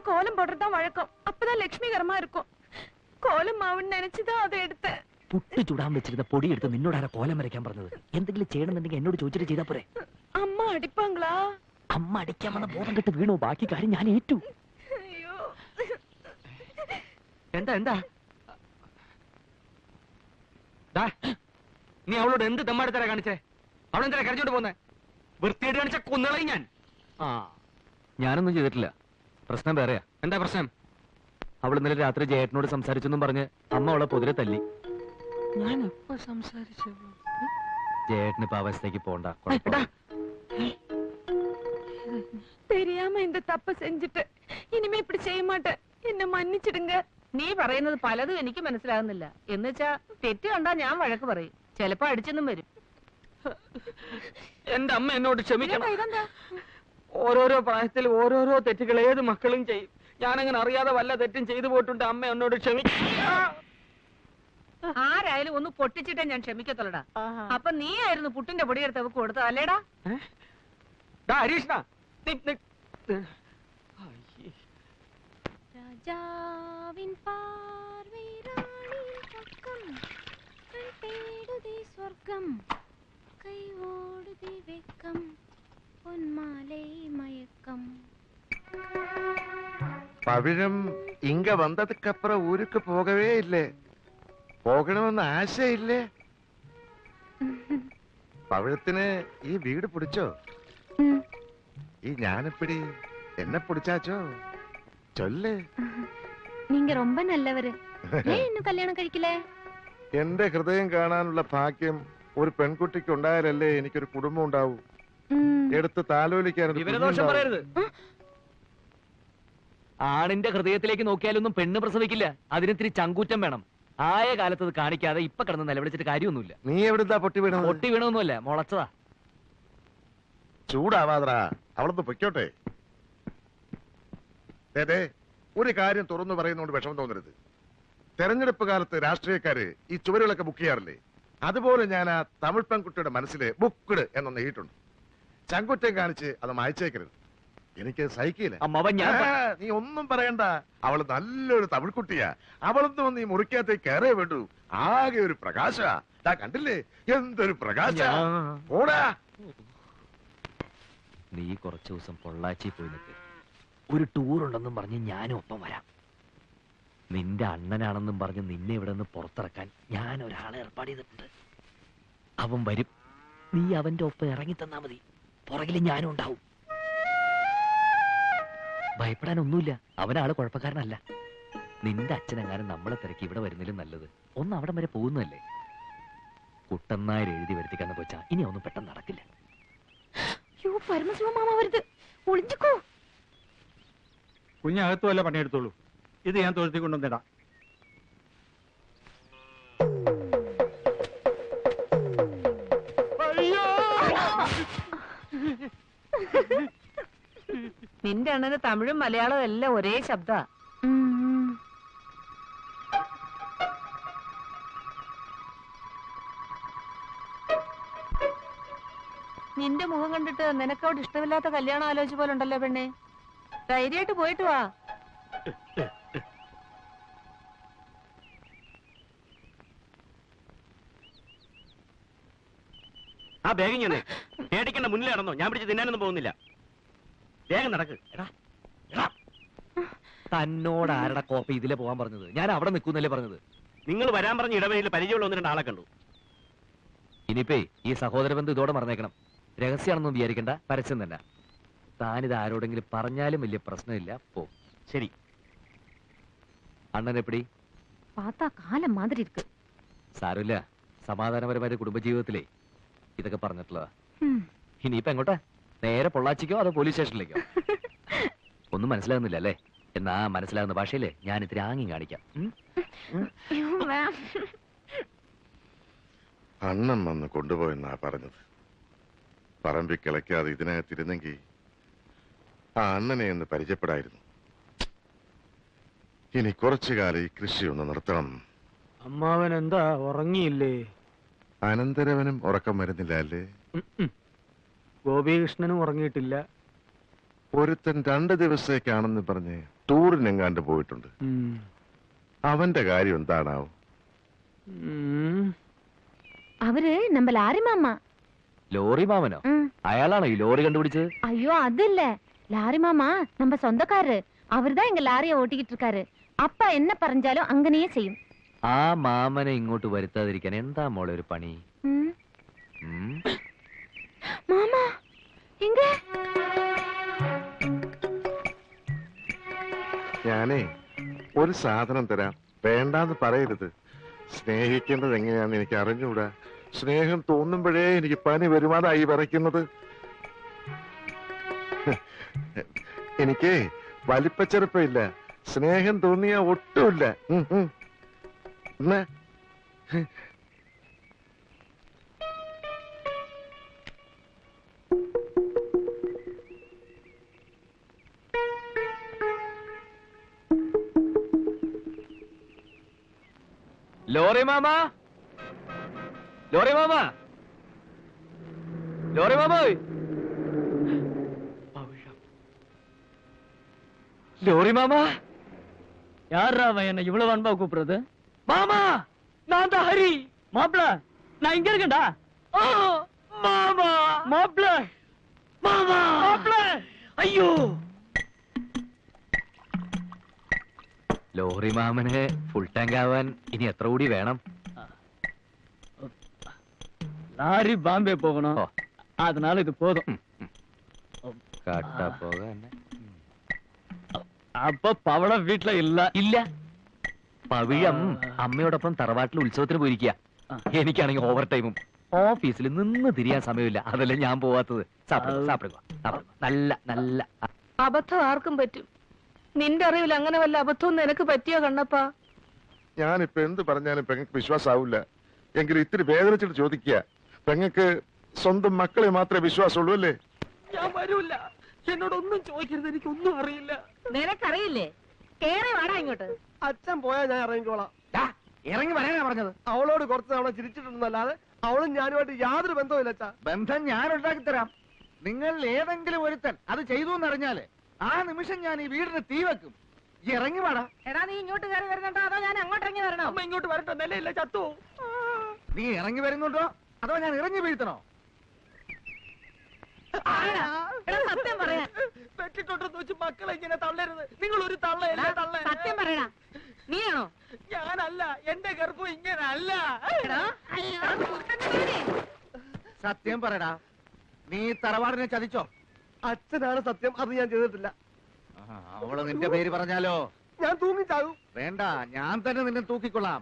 கோலம் போடுறதுதான் வழக்கம். அப்பதான் லட்சுமிகரமா இருக்கும். கோலம் மாவுன்னு நினைச்சுதான் அதை எடுத்த. പുട്ട് ചുടാൻ വെച്ചിരുന്ന പൊടി എടുത്ത് നിന്നോട് ആരാ കോലം വരയ്ക്കാൻ പറഞ്ഞത്? എന്തെങ്കിലും ചെയ്യണമെന്നുണ്ടെങ്കിൽ എന്നോട് ചോദിച്ചിട്ട് ചെയ്താ പോരെ? അമ്മ അടിപ്പാങ്ങളാ? അമ്മ അടിക്കാൻ വന്ന ബോധം കെട്ട് വീണു. ബാക്കി കാര്യം ഞാൻ ഏറ്റു. എന്താ എന്താ നീ അവളോട് എന്ത് തെമ്മാടിത്തരാ കാണിച്ചേ? അവളെന്താ കരച്ചോണ്ട് പോന്നെ? വൃത്തിയായിട്ട് കാണിച്ച കൊന്നുകളയും ഞാൻ. ഞാനൊന്നും ചെയ്തിട്ടില്ല. പ്രശ്നം വേറെയാ. എന്താ പ്രശ്നം? അവൾ ഇന്നലെ രാത്രി ജയേട്ടനോട് സംസാരിച്ചെന്നും പറഞ്ഞ് അമ്മ അവളെ പൊതിരെ തല്ലി. ഞാൻ എപ്പോ സംസാരിച്ചു? ജയേട്ടന് ഇപ്പൊ അവസ്ഥയ്ക്ക് പോണ്ട. தெரியாம இந்த தப்ப செஞ்சுட்டு இனிமே இப்படி செய்ய மாட்டேன். என்ன மன்னிச்சிடுங்க. നീ പറയുന്നത് പലതും എനിക്ക് മനസ്സിലാകുന്നില്ല. എന്നുവെച്ചാ തെറ്റ് കണ്ടാ ഞാൻ വഴക്ക് പറയും. ചിലപ്പോ അടിച്ചെന്നും വരും. എന്റെ അമ്മ എന്നോട് ക്ഷമിക്കണം. ഓരോരോ പ്രായത്തിൽ ഓരോരോ തെറ്റുകൾ ഏത് മക്കളും ചെയ്യും. ഞാനങ്ങനെ അറിയാതെ വല്ല തെറ്റും ചെയ്തു പോയിട്ടുണ്ട്. അമ്മ എന്നോട് ക്ഷമിക്കണം. ആരായാലും ഒന്ന് പൊട്ടിച്ചിട്ടേ ഞാൻ ക്ഷമിക്കത്തുള്ളടാ. അപ്പൊ നീ ആയിരുന്നു പുട്ടിന്റെ പൊടിയെടുത്ത് അവക്ക് കൊടുത്തത് അല്ലേടാ? ഹരീഷ്ണ രാജാവിൻ പാർവൈ റാണി പക്കം തേടുതി സ്വർഗം കൈ ഓടുതി വെക്കം പൊന്മാലൈ മയക്കം. പവിഴം ഇങ്ക വന്നതുക്കപ്പുറം ഊருக்கு പോകവേ ഇല്ലേ? പോകണമെന്ന് ആശയില്ലേ? പവിഴത്തിന് ഈ വീട് പിടിച്ചോ? ഈ ഞാനെപ്പിടി എന്നെ പിടിച്ചാച്ചോ? ചൊല്ല്. நீங்க ரொம்ப நல்லவரு. ஏன் இன்னும் கல்யாணம் കഴിക്കില്ലേ? എന്റെ ഹൃദയം കാണാനുള്ള ഭാഗ്യം ഒരു പെൺകുട്ടിക്ക് ഉണ്ടായാലല്ലേ എനിക്കൊരു കുടുംബം ഉണ്ടാവൂ. എടുത്ത് താലോലിക്കാൻ. വിവരദോഷം പറയരുത്. ആണിന്റെ ഹൃദയത്തിലേക്ക് നോക്കിയാലൊന്നും പെണ്ണ് പ്രസവിക്കില്ല. അതിനിത്തിരി ചങ്കൂറ്റം വേണം. ആയ കാലത്ത് അത് കാണിക്കാതെ ഇപ്പൊ കിടന്ന് നിലവിളിച്ചിട്ട് കാര്യമൊന്നുമില്ല. നീ എവിടുന്നാ പൊട്ടി വീണത്? പൊട്ടി വീണൊന്നുമല്ല, മുളച്ചതാ. ചൂടാവാതറാ, അവളൊന്ന് പൊയ്ക്കോട്ടെ. അതെ, ഒരു കാര്യം തുറന്നു പറയുന്നോണ്ട് വിഷമം തോന്നരുത്. തെരഞ്ഞെടുപ്പ് കാലത്ത് രാഷ്ട്രീയക്കാര് ഈ ചുവരുകളൊക്കെ ബുക്ക് ചെയ്യാറില്ലേ? അതുപോലെ ഞാൻ ആ തമിഴ് പെൺകുട്ടിയുടെ മനസ്സില് ബുക്ക്ഡ് എന്നൊന്ന് എഴുതിയിട്ടുണ്ട്. ചങ്കുറ്റം കാണിച്ച് അത് മായച്ചേക്കരുത്. എനിക്ക് സഹിക്കില്ല. നീ ഒന്നും പറയണ്ട. അവള് നല്ലൊരു തമിഴ് കുട്ടിയാ. അവളൊന്നും നീ മുറിക്കകത്തേക്ക് കയറേ വേണ്ടു. ആകെ ഒരു പ്രകാശ. കണ്ടില്ലേ എന്തൊരു പ്രകാശ. ഓടാ. നീ കുറച്ചു ദിവസം പൊള്ളാച്ചി പോയി നിൽക്ക്. ഒരു ടൂർ ഉണ്ടെന്നും പറഞ്ഞ് ഞാനും ഒപ്പം വരാം. നിന്റെ അണ്ണനാണെന്നും പറഞ്ഞ് നിന്നെ ഇവിടെ നിന്ന് പുറത്തിറക്കാൻ ഞാൻ ഒരാളെ ഏർപ്പാട് ചെയ്തിട്ടുണ്ട്. അവൻ വരും. നീ അവന്റെ ഒപ്പം ഇറങ്ങി തന്നാ മതി. പുറകിൽ ഞാനും ഉണ്ടാവും. ഭയപ്പെടാനൊന്നുമില്ല. അവനാള് കുഴപ്പക്കാരനല്ല. നിന്റെ അച്ഛനെങ്ങാനും നമ്മളെ തിരക്കി ഇവിടെ വരുന്നതിലും നല്ലത് ഒന്ന് അവിടം വരെ പോകുന്നതല്ലേ. കുട്ടന്നായർ എഴുതി വരുത്തിക്കാന്ന് വെച്ചാ ഇനി ഒന്നും പെട്ടെന്ന് നടക്കില്ല. കുഞ്ഞകത്തു വല്ല പണിയെടുത്തോളൂ. ഇത് ഞാൻ തൊഴുത്തി കൊണ്ടുവന്നിടാം. നിന്റെ അണ്ണന് തമിഴും മലയാളവും എല്ലാം ഒരേ ശബ്ദ. നിന്റെ മുഖം കണ്ടിട്ട് നിനക്കവിടെ ഇഷ്ടമില്ലാത്ത കല്യാണം ആലോചിച്ച പോലെ ഉണ്ടല്ലോ പെണ്ണെ. ധൈര്യമായിട്ട് പോയിട്ട് വാ. ആ ബാഗ് ഞാൻ പേടിക്കേണ്ട മുന്നിൽ നടന്നോ. ഞാൻ പിടിച്ച് തിന്നാനൊന്നും പോകുന്നില്ല. വേഗം നടക്ക്. തന്നോട് ആരുടെ കോപ്പി ഇതിലെ പോകാൻ പറഞ്ഞത്? ഞാൻ അവിടെ നിൽക്കുന്നല്ലേ പറഞ്ഞത്. നിങ്ങൾ വരാൻ പറഞ്ഞ ഇടവഴിയിൽ പരിചയമുള്ള 1-2 ആളെ കണ്ടു. ഇനിയിപ്പേ ഈ സഹോദര ബന്ധം ഇതോടെ മറന്നേക്കണം. രഹസ്യമാണെന്നും വിചാരിക്കണ്ട, പരസ്യം തന്നെ. താനിത് ആരോടെങ്കിലും പറഞ്ഞാലും വലിയ പ്രശ്നമില്ല. പോ. ശരി. അണ്ണൻ എപ്പടി? പാത്താ കാലം മാതിരി ഇരിക്ക്. സാരമില്ല. സമാധാനപരമായ കുടുംബജീവിതത്തിലേ ഇതൊക്കെ പറഞ്ഞിട്ടുള്ളതാ. ഇനിയിപ്പോ എങ്ങോട്ടാ? നേരെ പൊള്ളാച്ചിക്കോ അതോ പോലീസ് സ്റ്റേഷനിലേക്കോ? ഒന്നും മനസ്സിലാകുന്നില്ല അല്ലേ? എന്നാ മനസ്സിലാകുന്ന ഭാഷയില്ലേ ഞാൻ ഇത്തിരി ആംഗ്യം കാണിക്കാം. അണ്ണൻ വന്ന് കൊണ്ടുപോയെന്നാ പറഞ്ഞത്. പറമ്പി കിളയ്ക്കാതെ ഇതിനകത്തിരുന്നെങ്കിൽ ആ അണ്ണനെ ഒന്ന് പരിചയപ്പെടായിരുന്നു. ഇനി കുറച്ചു കാലം ഈ കൃഷി ഒന്ന് നിർത്തണം. അമ്മാവൻ എന്താ ഉറങ്ങിയില്ലേ? അനന്തരവനും ഉറക്കം വരുന്നില്ല അല്ലേ? ഗോപികൃഷ്ണനും ഉറങ്ങിയിട്ടില്ല. ഒരുത്തൻ 2 ദിവസത്തേക്കാണെന്ന് പറഞ്ഞ് ടൂറിനെങ്ങാണ്ട് പോയിട്ടുണ്ട്. അവന്റെ കാര്യം എന്താണാവും? അവര് நம்ம லாரி மாமா. ലോറി മാമനോ? അയാളാണോ ഈ ലോറി കണ്ടുപിടിച്ചത്? ஐயோ அது இல்ல, லாரி மாமா நம்ம சொந்தக்காரரு. அவர்தான் எங்க லாரியை ஓட்டிக்கிட்டு இருக்காரு. அப்பா என்ன പറഞ്ഞാலும் അങ്ങനെയേ ചെയ്യും. ആ മാമനെ ഇങ്ങോട്ട് വരുത്താതിരിക്കാൻ എന്താ മോളെ ഒരു പണി? மாமா എങ്ക? ഞാനേ ഒരു സാധനം തരാം, വേണ്ടാന്ന് പറയരുത്. സ്നേഹിക്കേണ്ടത് എങ്ങനെയാന്ന് എനിക്ക് അറിഞ്ഞൂടാ. സ്നേഹം തോന്നുമ്പോഴേ എനിക്ക് പനി വരുമാനായി വിറയ്ക്കുന്നത്. എനിക്ക് വലിപ്പച്ചെറുപ്പമില്ല, സ്നേഹം തോന്നിയ ഒട്ടുമില്ല. ലോറി മാമ, ലോറി മാമ, ലോറി മാമ, ലോറി മാമ. யாரா அவன் என்ன இவ்வளவு அன்பா கூப்பிடுறது? மாமா, நான் தான் ஹரி. மாப்பிள, நான் இங்க இருக்கேன்டா. மாமா, மாப்பிள, மாமா, மாப்பிள. അയ്യോ. ലോറി മാമന് ഫുൾ ടാങ്ക് ആവാൻ ഇനി എത്ര കൂടി വേണം? லாரி பாம்பே போகணும், அதனால இது போதும். കട്ട പോകാൻ அப்ப പവളം വീട്ടില ഇല്ല. ഇല്ല. പവിഴം അമ്മയോടൊപ്പം തറവാട്ടിൽ ഉത്സവത്തിന് പോയിരിക്കുക. എനിക്കാണെങ്കിൽ ഓവർ ടൈമും ഓഫീസിൽ നിന്ന് തിരിയാൻ സമയമില്ല. അതല്ലേ ഞാൻ പോവാത്തത്. നല്ല നല്ല അബദ്ധം ആർക്കും പറ്റും. നിന്റെ അറിവിൽ അങ്ങനെ വല്ല അബദ്ധവും നിനക്ക് പറ്റിയോ കണ്ണപ്പാ? ഞാനിപ്പോ എന്ത് പറഞ്ഞാലും പെങ്ങൾക്ക് വിശ്വാസാവില്ല. എങ്കിലും ഇത്തിരി വേദനിച്ചിട്ട് ചോദിക്കുക, പെങ്ങൾക്ക് സ്വന്തം മക്കളെ മാത്രമേ വിശ്വാസമുള്ളൂ അല്ലേ? ഞാൻ വരൂല, എന്നോടൊന്നും ചോദിക്കരുത്, എനിക്കൊന്നും അറിയില്ല. നിനക്കറിയില്ലേ? കേറി വാടാ ഇങ്ങോട്ട്. അച്ഛൻ പോയാൽ ഞാൻ ഇറങ്ങിക്കോളാം. ഇറങ്ങി വരാനാ പറഞ്ഞത്. അവളോട് കുറച്ച് തവണ ചിരിച്ചിട്ടുണ്ടെന്നല്ലാതെ അവളും ഞാനുമായിട്ട് യാതൊരു ബന്ധവുമില്ല അച്ഛാ. ബന്ധം ഞാൻ ഉണ്ടാക്കി തരാം. നിങ്ങൾ ഏതെങ്കിലും ഒരുത്തൻ അത് ചെയ്തു എന്നറിഞ്ഞാല് ആ നിമിഷം ഞാൻ ഈ വീടിന് തീ വെക്കും. ഇറങ്ങി വേടാ. എടാ നീ ഇങ്ങോട്ട് കയറി വരുന്നുണ്ടോ അതോ ഞാൻ അങ്ങോട്ട് ഇറങ്ങി വരണോ? അമ്മ ഇങ്ങോട്ട് വരട്ടെ, നിലയില്ല ചത്തു. നീ ഇറങ്ങി വരുന്നുണ്ടോ അതോ ഞാൻ ഇറങ്ങി വീഴ്ത്തണോ? എടാ സത്യം പറയാ. പെട്ടിട്ടുണ്ടെന്ന് വെച്ച് മക്കളെ ഇങ്ങനെ തള്ളരുത്. നിങ്ങൾ ഒരു തള്ളയല്ലേ തള്ള. സത്യം പറയടാ, നീയാണോ? ഞാനല്ല, എന്റെ ഗർഭം ഇങ്ങനെ അല്ല. എടാ, എടാ, കുരുത്തന്റെ മോനെ. സത്യം പറയടാ, നീ തറവാടിനെ ചതിച്ചോ? അച്ഛനാണ് സത്യം, അത് ഞാൻ ചെയ്തിട്ടില്ല. അവള് നിന്റെ പേര് പറഞ്ഞാലോ? ഞാൻ തൂങ്ങിച്ചാകും. വേണ്ട, ഞാൻ തന്നെ നിന്നെ തൂക്കിക്കൊള്ളാം.